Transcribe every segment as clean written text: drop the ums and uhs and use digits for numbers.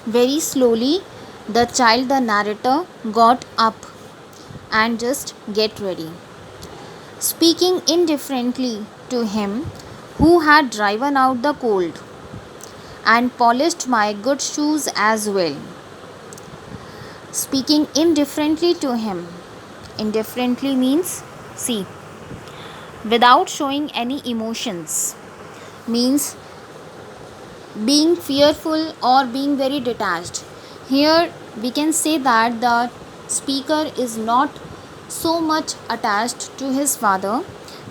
Very slowly, the narrator, got up and just get ready, speaking indifferently to him who had driven out the cold and polished my good shoes as well. Speaking indifferently to him. Indifferently means, see, without showing any emotions, means being fearful or being very detached. Here we can say that the speaker is not so much attached to his father,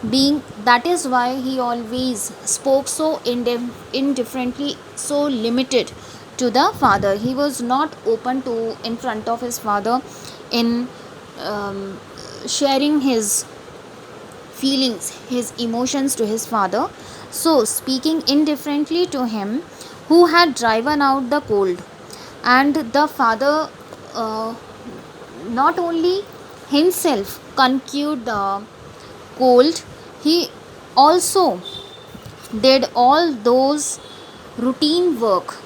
being that is why he always spoke so indifferently, so limited to the father. He was not open to in front of his father in sharing his feelings, his emotions to his father. So, speaking indifferently to him who had driven out the cold, and the father uh, not only himself conquered the cold, he also did all those routine work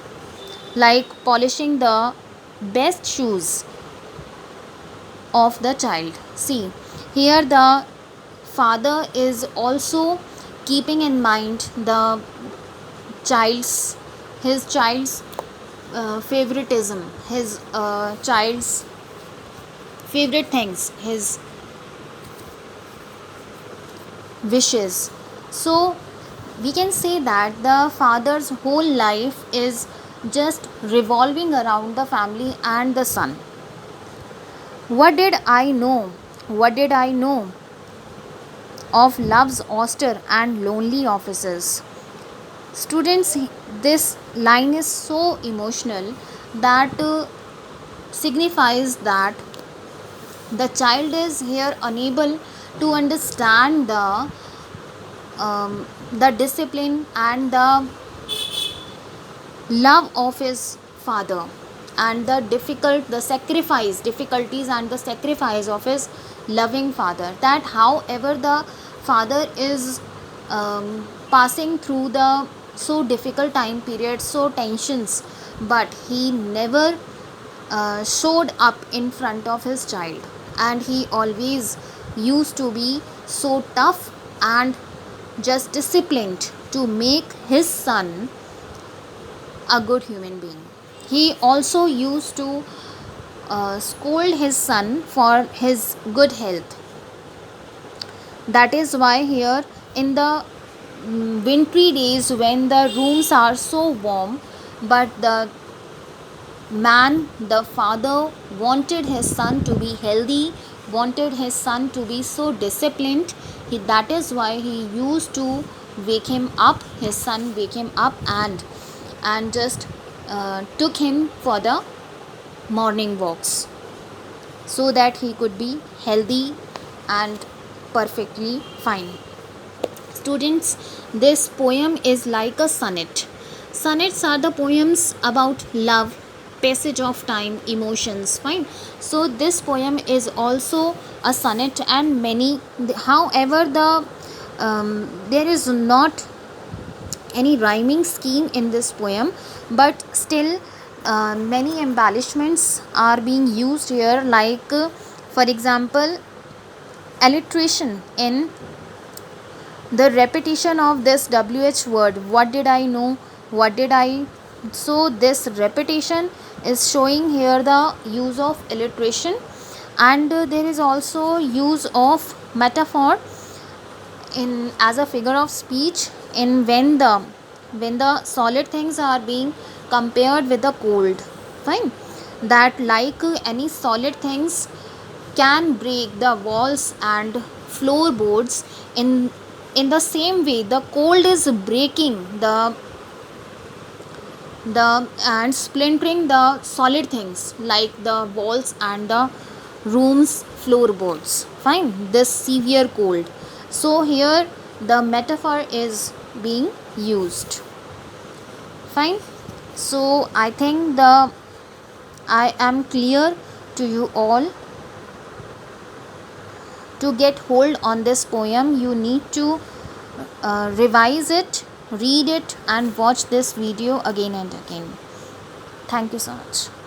like polishing the best shoes of the child. See, here the father is also keeping in mind the child's his child's favoritism, his child's favorite things, his wishes. So we can say that the father's whole life is just revolving around the family and the son. What did I know? What did I know of love's austere and lonely offices? Students, this line is so emotional that signifies that the child is here unable to understand the discipline and the love of his father, and the sacrifice difficulties and the sacrifice of his loving father. That however the father is passing through the so difficult time period, so tensions, but he never showed up in front of his child, and he always used to be so tough and just disciplined to make his son a good human being. He also used to scold his son for his good health. That is why here in the wintry days when the rooms are so warm, but the father wanted his son to be healthy, wanted his son to be so disciplined. That is why he used to wake him up, his son wake him up, and just took him for the morning walks so that he could be healthy and perfectly fine. Students, this poem is like a sonnet. Sonnets are the poems about love, passage of time, emotions. Fine. So this poem is also a sonnet, and many. However, there is not any rhyming scheme in this poem, but still many embellishments are being used here, like for example, alliteration in the repetition of this wh word. What did I know? What did I? So this repetition is showing here the use of alliteration, and there is also use of metaphor in as a figure of speech in when the solid things are being compared with the cold. Fine. That like any solid things can break the walls and floorboards, in the same way the cold is breaking the and splintering the solid things like the walls and the rooms floorboards. Fine. This severe cold. So here the metaphor is being used. Fine. So I think I am clear to you all. To get hold on this poem, you need to revise it, read it, and watch this video again and again. Thank you so much.